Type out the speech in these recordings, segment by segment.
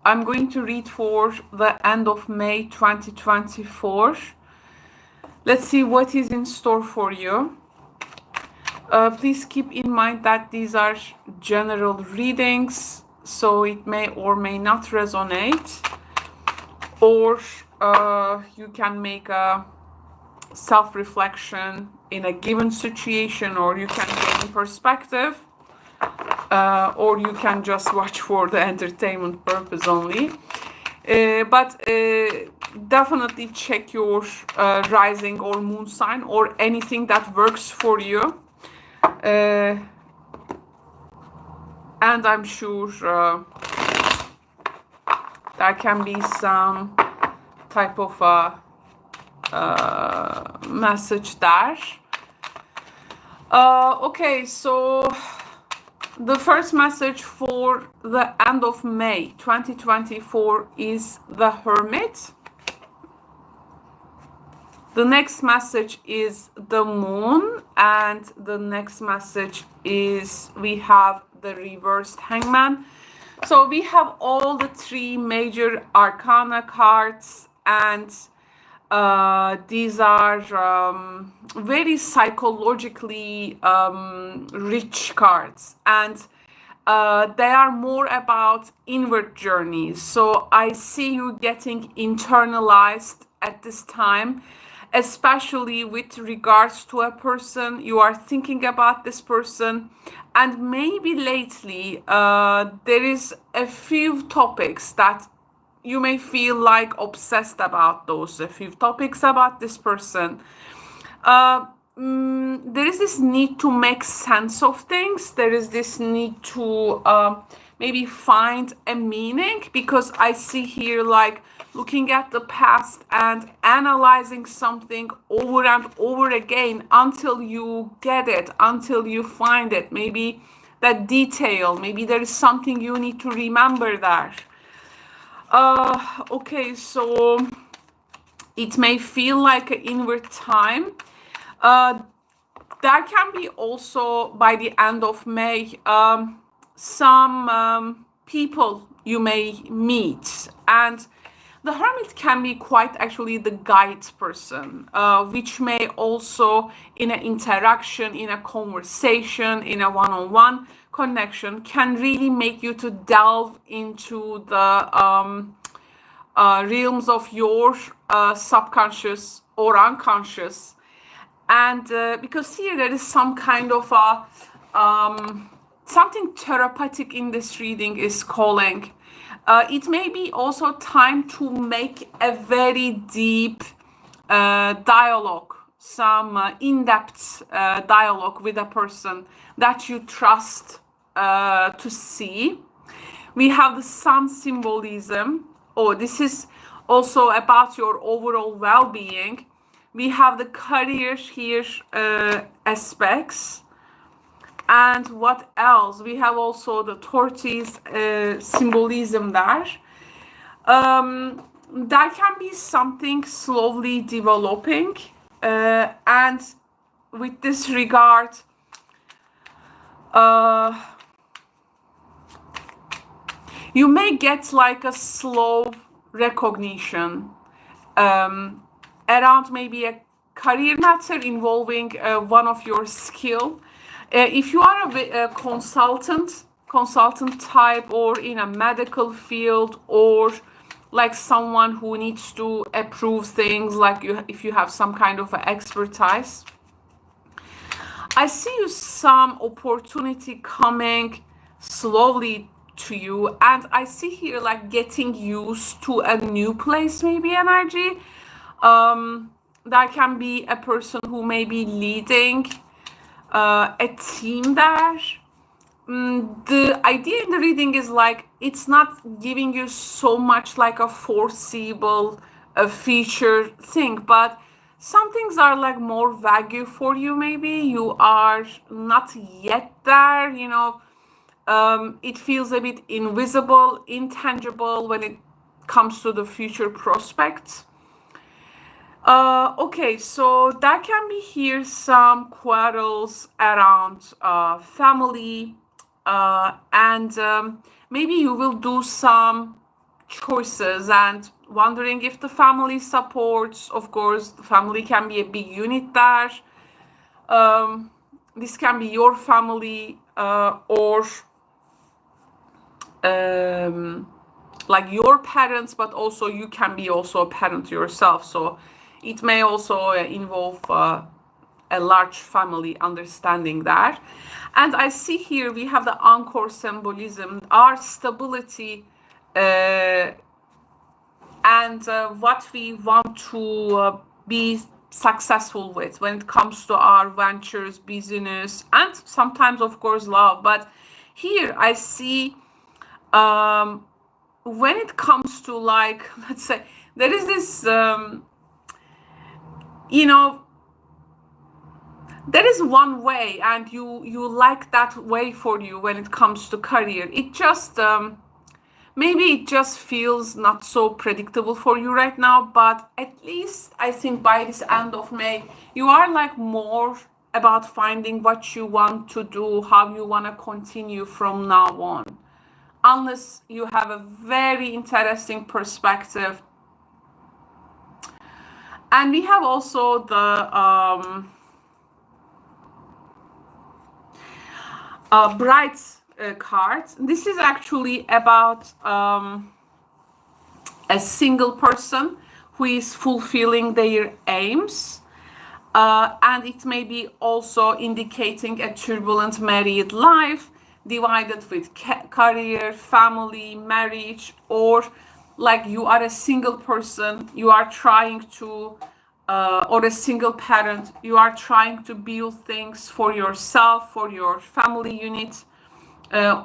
I'm going to read for the end of May 2024. Let's see what is in store for you. Please keep in mind that these are general readings, so it may or may not resonate, or you can make a self-reflection in a given situation, or you can gain perspective, or you can just watch for the entertainment purpose only. But definitely check your rising or moon sign or anything that works for you. And I'm sure there can be some type of message there. Okay, so the first message for the end of May 2024 is the Hermit. The next message is the Moon, and the next message is we have the reversed Hangman. So we have all the three major arcana cards, and these are very psychologically rich cards, and they are more about inward journeys. So I see you getting internalized at this time, especially with regards to a person. You are thinking about this person, and maybe lately there is a few topics that you may feel like obsessed about. Those a few topics about this person. There is this need to make sense of things. There is this need to maybe find a meaning, because I see here like looking at the past and analyzing something over and over again until you get it, until you find it. Maybe that detail, maybe there is something you need to remember there. Okay, so it may feel like an inward time. There can be also, by the end of May, some people you may meet, and the Hermit can be quite actually the guide person, which may also in an interaction, in a conversation, in a one-on-one connection, can really make you to delve into the realms of your subconscious or unconscious. And because here there is some kind of a something therapeutic in this reading is calling. It may be also time to make a very deep dialogue, some in-depth dialogue with a person that you trust to see. We have the Sun symbolism. Oh, this is also about your overall well-being. We have the career here aspects. And what else? We have also the tortoise symbolism there. There can be something slowly developing. And with this regard, you may get like a slow recognition around maybe a career matter involving one of your skill. If you are a consultant type, or in a medical field, or like someone who needs to approve things, like if you have some kind of expertise, I see you some opportunity coming slowly to you, and I see here like getting used to a new place, maybe energy. There can be a person who may be leading a team there. The idea in the reading is like it's not giving you so much like a foreseeable feature thing, but some things are like more vague for you. Maybe you are not yet there, you know. It feels a bit invisible, intangible when it comes to the future prospects. Okay, so there can be here some quarrels around family, and maybe you will do some choices and wondering if the family supports. Of course, the family can be a big unit there. This can be your family or like your parents, but also you can be also a parent yourself. So it may also involve a large family, understanding that. And I see here we have the anchor symbolism, our stability and what we want to be successful with when it comes to our ventures, business, and sometimes, of course, love. But here I see when it comes to, like, let's say, there is this, you know, there is one way and you like that way for you when it comes to career. It just maybe it just feels not so predictable for you right now, but at least I think by this end of May you are like more about finding what you want to do, how you want to continue from now on, unless you have a very interesting perspective. And we have also the bright card. This is actually about a single person who is fulfilling their aims, and it may be also indicating a turbulent married life divided with career, family, marriage, or like you are a single person, you are trying to or a single parent, you are trying to build things for yourself, for your family unit,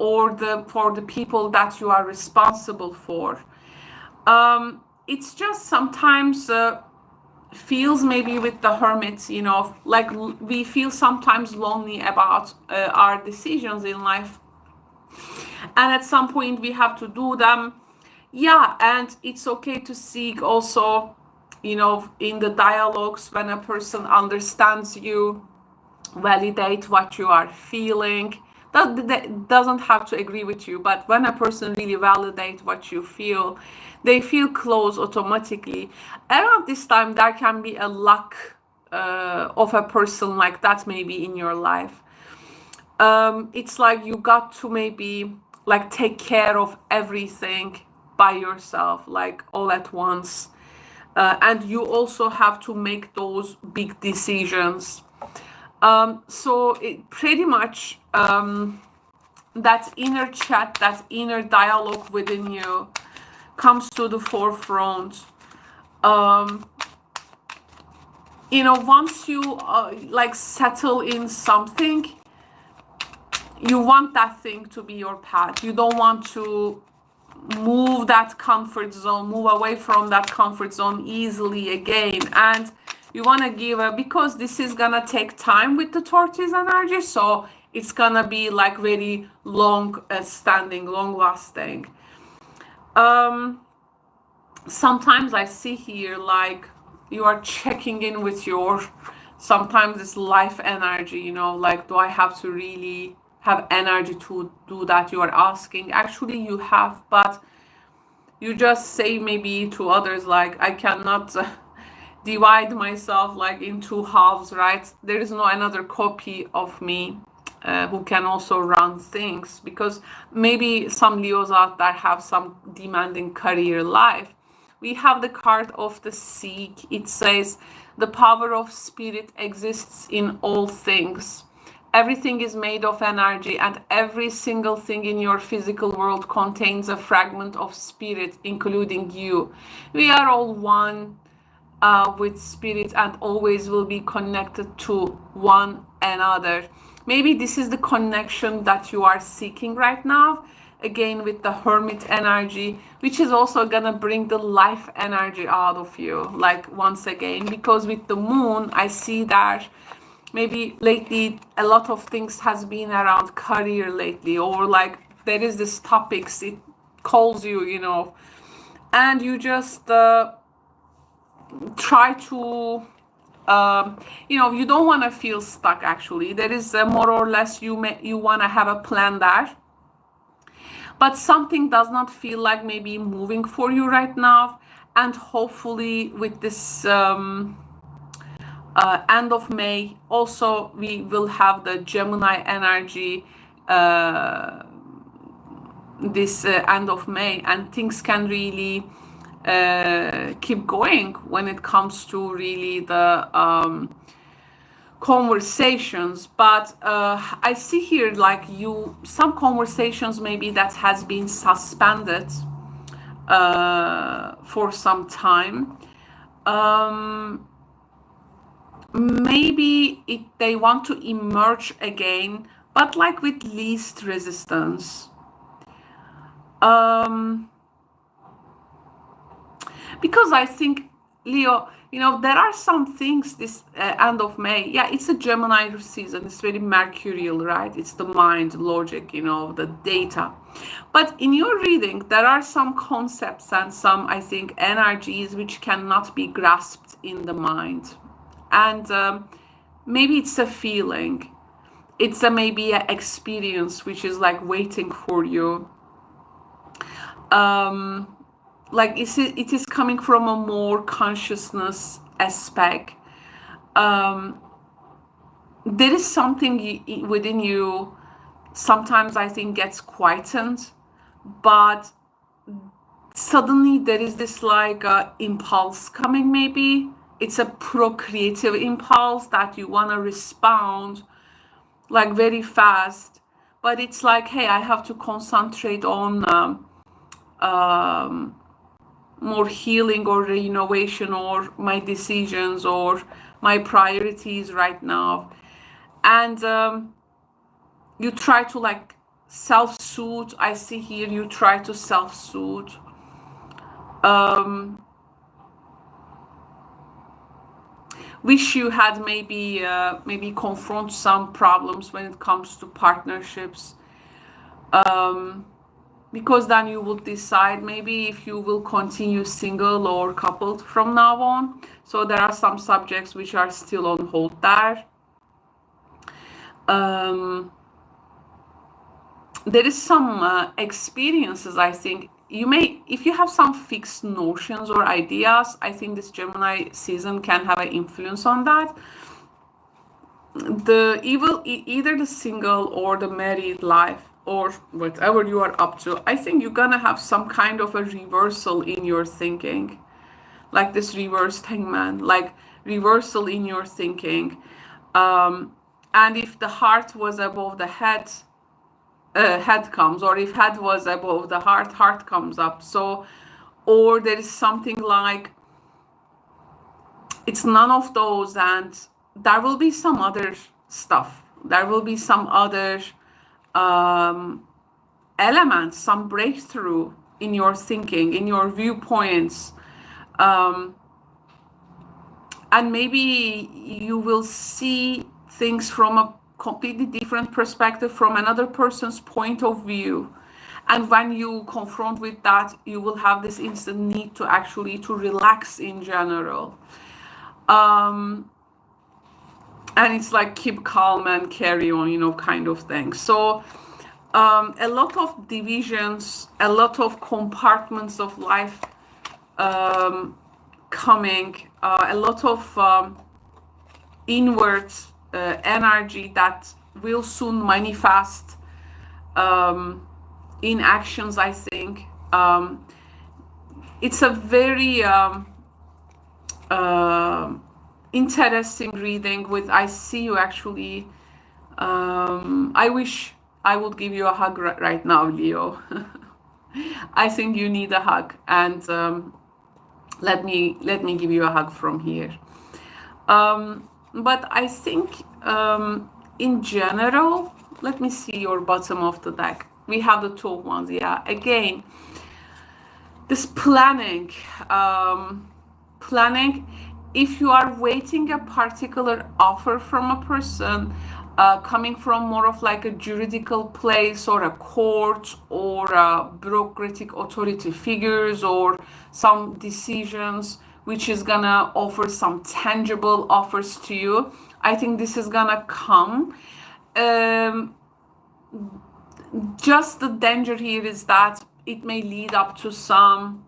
or for the people that you are responsible for. It's just sometimes feels maybe with the hermits, you know, like we feel sometimes lonely about our decisions in life, and at some point we have to do them. Yeah, and it's okay to seek also, you know, in the dialogues, when a person understands you, validate what you are feeling. That doesn't have to agree with you, but when a person really validates what you feel, they feel close automatically. Around this time, there can be a lack of a person like that maybe in your life. It's like you got to maybe like take care of everything by yourself, like all at once. And you also have to make those big decisions. So it pretty much that inner chat, that inner dialogue within you comes to the forefront. You know, once you like settle in something, you want that thing to be your path. You don't want to move that comfort zone, move away from that comfort zone easily again. And you want to give a, because this is gonna take time with the tortoise energy, so it's gonna be like very long standing, long lasting. Sometimes I see here like you are checking in with your, sometimes it's life energy, you know, like, do I have to really have energy to do that? You are asking. Actually you have, but you just say maybe to others like, I cannot divide myself like in two halves, right? There is no another copy of me who can also run things, because maybe some Leos out there have some demanding career life. We have the card of the Seek. It says the power of spirit exists in all things. Everything is made of energy, and every single thing in your physical world contains a fragment of spirit, including you. We are all one with spirit and always will be connected to one another. Maybe this is the connection that you are seeking right now, again with the hermit energy, which is also gonna bring the life energy out of you, like once again, because with the moon I see that maybe lately a lot of things has been around career lately, or like there is this topics, it calls you, you know, and you just try to you know, you don't want to feel stuck. Actually, there is more or less you want to have a plan there, but something does not feel like maybe moving for you right now. And hopefully with this end of May, also we will have the Gemini energy this end of May, and things can really keep going when it comes to really the conversations. But I see here like some conversations maybe that has been suspended for some time. Maybe they want to emerge again, but like with least resistance. Because I think, Leo, there are some things this end of May. Yeah, it's a Gemini season. It's very mercurial, right? It's the mind, logic, the data. But in your reading, there are some concepts and some, I think, energies which cannot be grasped in the mind. And maybe it's a feeling. It's maybe an experience which is like waiting for you. Like it is coming from a more consciousness aspect. There is something within you, sometimes I think gets quietened, but suddenly there is this like impulse coming. Maybe it's a procreative impulse that you want to respond like very fast, but it's like, hey, I have to concentrate on more healing or renovation or my decisions or my priorities right now. And you try to like self-soothe. I see here you try to self-soothe. Wish you had maybe confront some problems when it comes to partnerships. Because then you will decide maybe if you will continue single or coupled from now on. So there are some subjects which are still on hold there. There is some experiences, I think. If you have some fixed notions or ideas, I think this Gemini season can have an influence on that. Either the single or the married life, or whatever you are up to, I think you're gonna have some kind of a reversal in your thinking, like this reversed hangman, like reversal in your thinking. And if the heart was above the head, head comes, or if head was above the heart, heart comes up. So, or there is something like it's none of those, and there will be some other stuff. There will be some other elements, some breakthrough in your thinking, in your viewpoints, and maybe you will see things from a completely different perspective, from another person's point of view. And when you confront with that, you will have this instant need to actually to relax in general. And it's like keep calm and carry on, kind of thing. So a lot of divisions, a lot of compartments of life coming, a lot of inward energy that will soon manifest in actions, I think. It's a very interesting reading with, I see you actually, I wish I would give you a hug right now, Leo. I think you need a hug, and let me give you a hug from here. But I think in general, let me see your bottom of the deck. We have the two ones, yeah. Again, this planning. If you are waiting a particular offer from a person, coming from more of like a juridical place or a court or bureaucratic authority figures or some decisions which is gonna offer some tangible offers to you, I think this is gonna come. Just the danger here is that it may lead up to some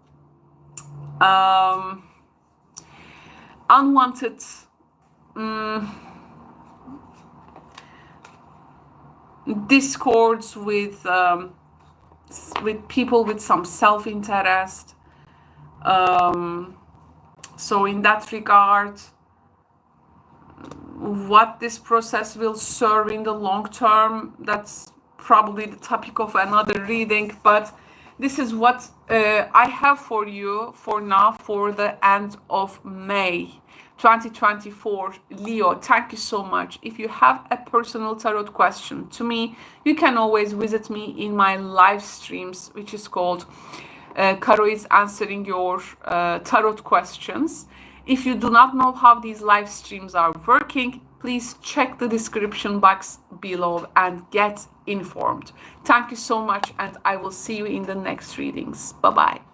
unwanted discords with people with some self-interest. So in that regard, what this process will serve in the long term, that's probably the topic of another reading, but this is what I have for you for now, for the end of May 2024. Leo, thank you so much. If you have a personal tarot question to me, you can always visit me in my live streams, which is called Caro is Answering Your Tarot Questions. If you do not know how these live streams are working, please check the description box below and get informed. Thank you so much, and I will see you in the next readings. Bye-bye.